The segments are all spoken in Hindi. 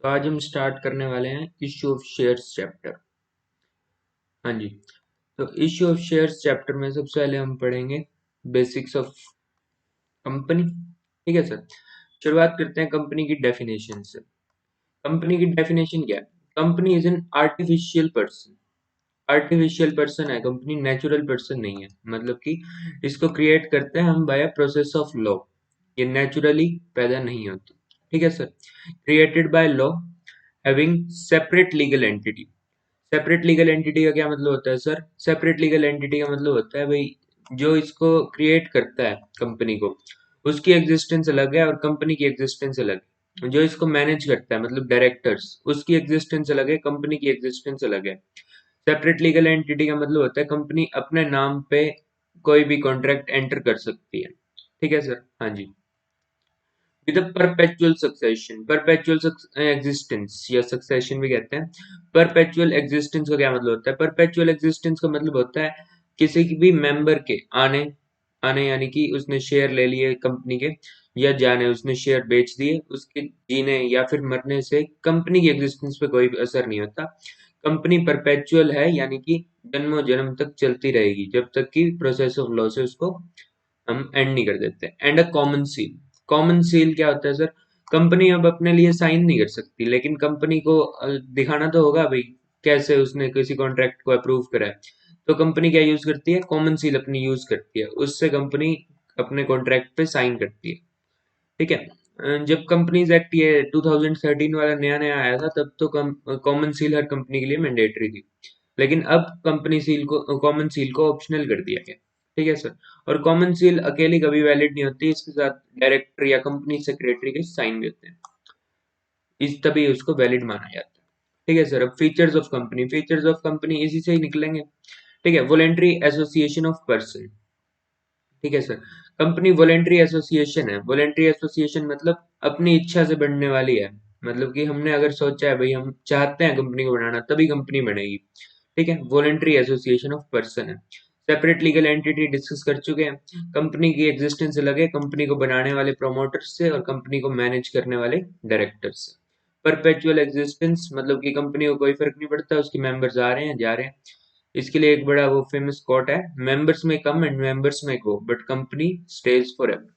तो आज हम स्टार्ट करने वाले हैं इश्यू ऑफ शेयर्स चैप्टर। हाँ जी। तो इश्यू ऑफ शेयर्स चैप्टर में सबसे पहले हम पढ़ेंगे बेसिक्स ऑफ कंपनी। ठीक है सर। शुरुआत करते हैं कंपनी की डेफिनेशन से। कंपनी की डेफिनेशन क्या है? Company is an artificial person. Artificial person है कंपनी, नेचुरल पर्सन नहीं है। मतलब कि इसको क्रिएट करते हैं हम बाय प्रोसेस ऑफ लॉ। ये नेचुरली पैदा नहीं होती। ठीक है sir. Created by law, having separate legal entity. Separate legal entity का क्या मतलब होता है सर? सेपरेट लीगल एंटिटी का मतलब होता है भाई, जो इसको क्रिएट करता है कंपनी को, उसकी एग्जिस्टेंस अलग है और कंपनी की एग्जिस्टेंस अलग है। जो इसको मैनेज करता है मतलब डायरेक्टर्स, उसकी एग्जिस्टेंस अलग है, कंपनी की एग्जिस्टेंस अलग है। सेपरेट लीगल एंटिटी का मतलब होता है कंपनी अपने नाम पे कोई भी कॉन्ट्रैक्ट एंटर कर सकती है। ठीक है सर। हाँ जी। With perpetual succession, perpetual existence या सक्सेशन भी कहते हैं। परपेचुअल एग्जिस्टेंस का क्या मतलब होता है? परपेचुअल एग्जिस्टेंस का मतलब होता है किसी की भी मेंबर के आने आने यानी कि उसने शेयर ले लिए कंपनी के, या जाने उसने शेयर बेच दिए, उसके जीने या फिर मरने से कंपनी की एग्जिस्टेंस पे कोई असर नहीं होता। कंपनी परपेचुअल है यानी कि जन्मों जन्म तक चलती रहेगी, जब तक कि प्रोसेस ऑफ लॉ से उसको हम एंड नहीं कर देते। And a common seal. Common seal क्या होता है सर? कंपनी अब अपने लिए साइन नहीं कर सकती, लेकिन कंपनी को दिखाना तो होगा भाई कैसे उसने किसी कॉन्ट्रैक्ट को अप्रूव करा है। तो कंपनी क्या यूज करती है? कॉमन सील अपनी यूज करती है, उससे कंपनी अपने कॉन्ट्रैक्ट पे साइन करती है। ठीक है। जब कंपनीज एक्ट ये 2013 वाला नया नया आया था, तब तो कॉमन सील हर कंपनी के लिए मैंडेटरी थी। लेकिन अब कंपनी सील को, कॉमन सील को ऑप्शनल कर दिया गया। ठीक है सर। और कॉमन सील अकेली कभी वैलिड नहीं होती, इसके साथ डायरेक्टर या कंपनी सेक्रेटरी के साइन भी होते हैं, इस तभी उसको वैलिड माना जाता है। ठीक है सर। अब features of company, features of company इसी से ही निकलेंगे। ठीक है। Voluntary association of person. ठीक है सर। कंपनी वॉलेंट्री एसोसिएशन है। वॉलेंट्री एसोसिएशन मतलब अपनी इच्छा से बनने वाली है। मतलब कि हमने अगर सोचा है भाई हम चाहते हैं कंपनी को बनाना, तभी कंपनी बनेगी। ठीक है। वॉलेंट्री एसोसिएशन ऑफ पर्सन है। सेपरेट लीगल एंटिटी डिस्कस कर चुके हैं। कंपनी की एग्जिस्टेंस अलग है कंपनी को बनाने वाले प्रोमोटर्स से और कंपनी को मैनेज करने वाले डायरेक्टर्स से। परपेचुअल एग्जिस्टेंस मतलब कि कंपनी को कोई फर्क नहीं पड़ता उसकी मेंबर्स आ रहे हैं जा रहे हैं। इसके लिए एक बड़ा वो फेमस कोट है, मेंबर्स में कम एंड मेंबर्स में go but company stage for ever.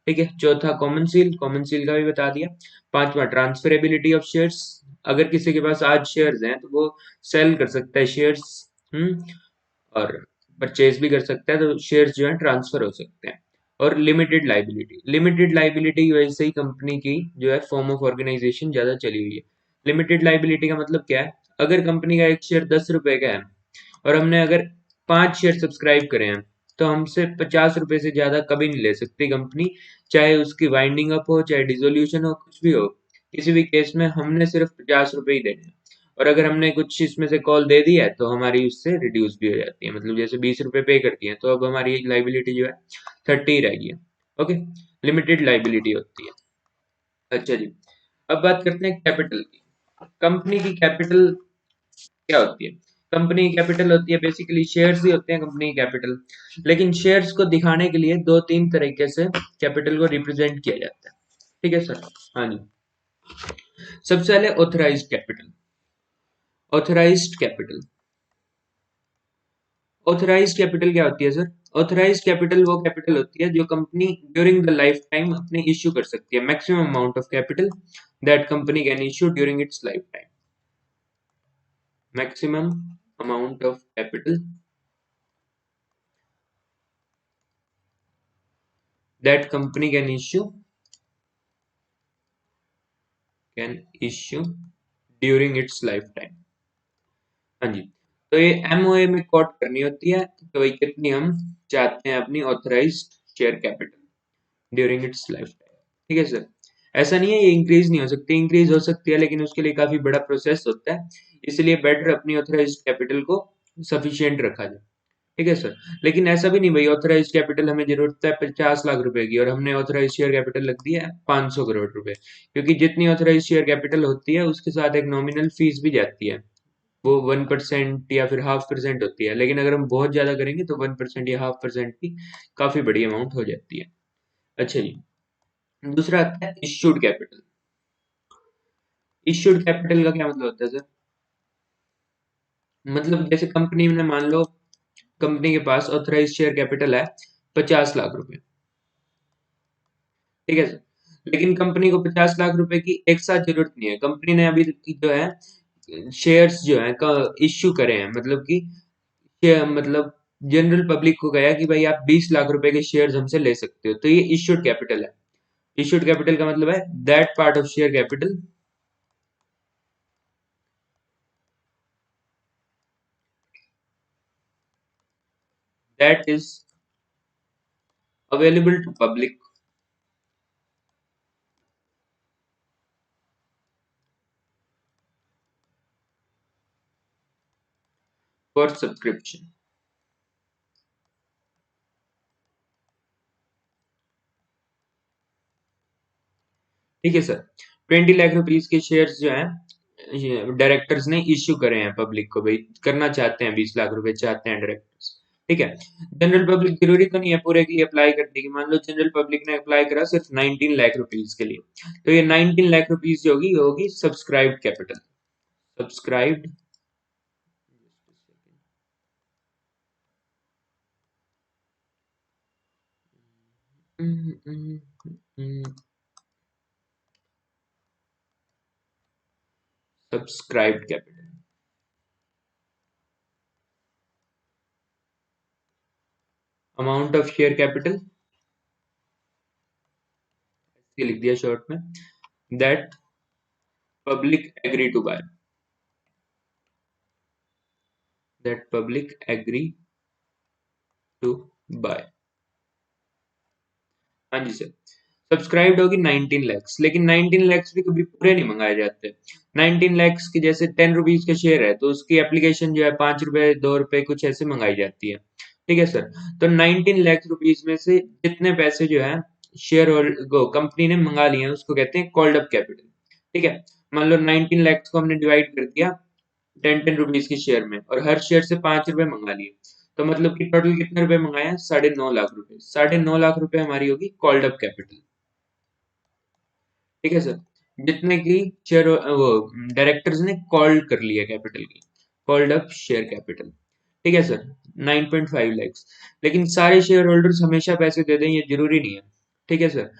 ठीक है। चौथा कॉमन सील, कॉमन सील का भी बता दिया। पांचवा ट्रांसफरेबिलिटी ऑफ शेयर्स। अगर किसी के पास आज शेयर्स हैं तो वो सेल कर सकता है शेयर्स, और परचेज भी कर सकता है, तो शेयर्स जो है ट्रांसफर हो सकते हैं। और लिमिटेड लाइबिलिटी, लिमिटेड लाइबिलिटी की वजह से ही कंपनी की जो है फॉर्म ऑफ ऑर्गेनाइजेशन ज्यादा चली हुई है। लिमिटेड लाइबिलिटी का मतलब क्या है? अगर कंपनी का एक शेयर 10 रुपए का है और हमने अगर 5 शेयर सब्सक्राइब करे हैं, तो हमसे 50 रुपए से ज्यादा कभी नहीं ले सकती कंपनी। चाहे उसकी वाइंडिंग अप हो, चाहे डिसोल्यूशन हो, कुछ भी हो, किसी भी केस में हमने सिर्फ 50 रुपए ही देने हैं। और अगर हमने कुछ इसमें से कॉल दे दी है तो हमारी उससे रिड्यूस भी हो जाती है। मतलब जैसे 20 रुपए पे कर दिए तो अब हमारी लाइबिलिटी जो है 30 रहेगी। ओके। लिमिटेड लाइबिलिटी होती है। अच्छा जी। अब बात करते हैं कैपिटल की। कंपनी की कैपिटल क्या होती है? कंपनी की कैपिटल होती है बेसिकली शेयर्स ही होते हैं कंपनी की कैपिटल। लेकिन शेयर्स को दिखाने के लिए दो तीन तरीके से कैपिटल को रिप्रेजेंट किया जाता है। ठीक है सर। हाँ जी। सबसे पहले authorised capital. Authorised capital, authorised capital क्या होती है सर? ऑथराइज्ड कैपिटल वो कैपिटल होती है जो company during the life time अपने इश्यू कर सकती है। Maximum amount of capital that company can issue during its life time. Maximum amount of capital that company can issue during its life time. हाँ जी। तो ये एमओए में कोट करनी होती है, तो ये कितनी हम चाहते हैं अपनी authorised share capital during its life time. ठीक है सर। ऐसा नहीं है ये इंक्रीज नहीं हो सकती, इंक्रीज हो सकती है लेकिन उसके लिए काफी बड़ा प्रोसेस होता है। इसलिए बेटर अपनी ऑथराइज्ड कैपिटल को सफिशिएंट रखा जाए। ठीक है सर। लेकिन ऐसा भी नहीं भाई ऑथराइज्ड कैपिटल हमें जरूरत है 50 लाख रुपए की और हमने ऑथराइज्ड शेयर कैपिटल रख दिया है 500 करोड़ रुपए। क्योंकि जितनी ऑथराइज्ड शेयर कैपिटल होती है उसके साथ एक नॉमिनल फीस भी जाती है। वो 1% या फिर 0.5% होती है, लेकिन अगर हम बहुत ज्यादा करेंगे तो 1% या 0.5% की काफी बड़ी अमाउंट हो जाती है। अच्छा जी। दूसरा आता है इश्यूड कैपिटल। इश्यूड कैपिटल का क्या मतलब होता है सर? मतलब जैसे कंपनी में मान लो कंपनी के पास ऑथराइज शेयर कैपिटल है 50 लाख रुपए, ठीक है सर। लेकिन कंपनी को 50 लाख रुपए की एक साथ जरूरत नहीं है, कंपनी ने अभी जो है शेयर्स जो है इश्यू करे हैं, मतलब कि मतलब जनरल पब्लिक को गया कि भाई आप 20 लाख रुपए के शेयर्स हमसे ले सकते हो, तो ये इश्यूड कैपिटल है। इश्यूड कैपिटल का मतलब है that part of share capital that is available to public for subscription. ठीक है सर। 20 लाख रुपीज के शेयर्स जो हैं डायरेक्टर्स ने इश्यू करे हैं पब्लिक को, भाई करना चाहते हैं 20 लाख रुपए चाहते हैं डायरेक्टर्स, ठीक है। जनरल पब्लिक जरूरी तो नहीं है पूरे के लिए अप्लाई करने की, मान लो जनरल पब्लिक ने अप्लाई करा सिर्फ 19 लाख रुपीज के लिए, तो ये 19 लाख रुपीज जो होगी ये होगी subscribed capital. Subscribed subscribed capital. Amount of share capital ये लिख दिया शॉर्ट में, that public agree to buy, that public agree to buy. हाँ जी सर। सब्सक्राइब्ड होगी 19 लैक्स, लेकिन 19 लैक्स भी कभी पूरे नहीं मंगाए जाते। 19 लैक्स के जैसे 10 रुपीज का शेयर है तो उसकी एप्लीकेशन जो है 5 रुपए 2 रुपए कुछ ऐसे मंगाई जाती है, ठीक है सर। तो 19 लाख रुपीज में से जितने पैसे जो है शेयर कंपनी ने मंगा लिए हैं उसको कहते हैं कॉल्ड अप कैपिटल, ठीक है। मान लो 19 लैक्स को हमने डिवाइड कर दिया 10 10 रुपीज के शेयर में और हर शेयर से 5 रुपए मंगा लिए, तो मतलब कि टोटल कितने रुपए मंगाए हैं? 9.5 लाख रुपए। 9.5 लाख रुपए हमारी होगी कॉल्ड अप कैपिटल, ठीक है सर। जितने की शेयर वो डायरेक्टर्स ने कॉल कर लिया कैपिटल की, कॉल्ड अप शेयर कैपिटल, ठीक है सर। 9.5 लैक्स, लेकिन सारे शेयर होल्डर्स हमेशा पैसे दे दें ये जरूरी नहीं है, ठीक है सर।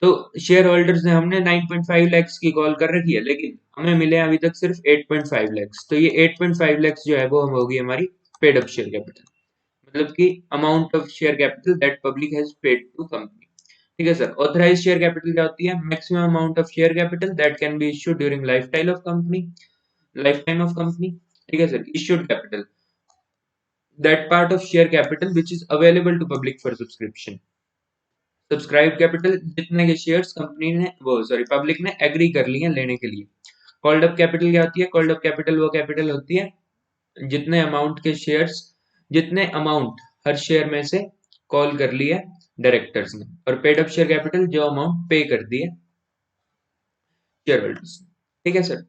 तो शेयर होल्डर्स ने हमने 9.5 लैक्स की कॉल कर रखी है, लेकिन हमें मिले हैं अभी तक सिर्फ 8.5 लैक्स, तो ये 8.5 लैक्स जो है वो हम होगी हमारी पेड अप शेयर कैपिटल, मतलब कि amount of share capital that public has paid to company, ठीक है सर। ऑथराइज शेयर कैपिटल क्या होती है? Maximum amount of share capital that can be issued during lifetime of company, ठीक है sir. Issued capital that part of share capital which is available to public for subscription. Subscribe capital जितने के शेयर्स कंपनी ने वो सॉरी पब्लिक ने एग्री कर लिए लेने के लिए। कॉल्ड अप कैपिटल क्या होती है? कॉल्ड अप कैपिटल वो कैपिटल होती है जितने अमाउंट के शेयर्स, जितने अमाउंट हर शेयर में से कॉल कर लिया डायरेक्टर्स ने, और पेड अप शेयर कैपिटल जो अमाउंट पे कर दिए शेयर होल्डर्स ने, ठीक है सर।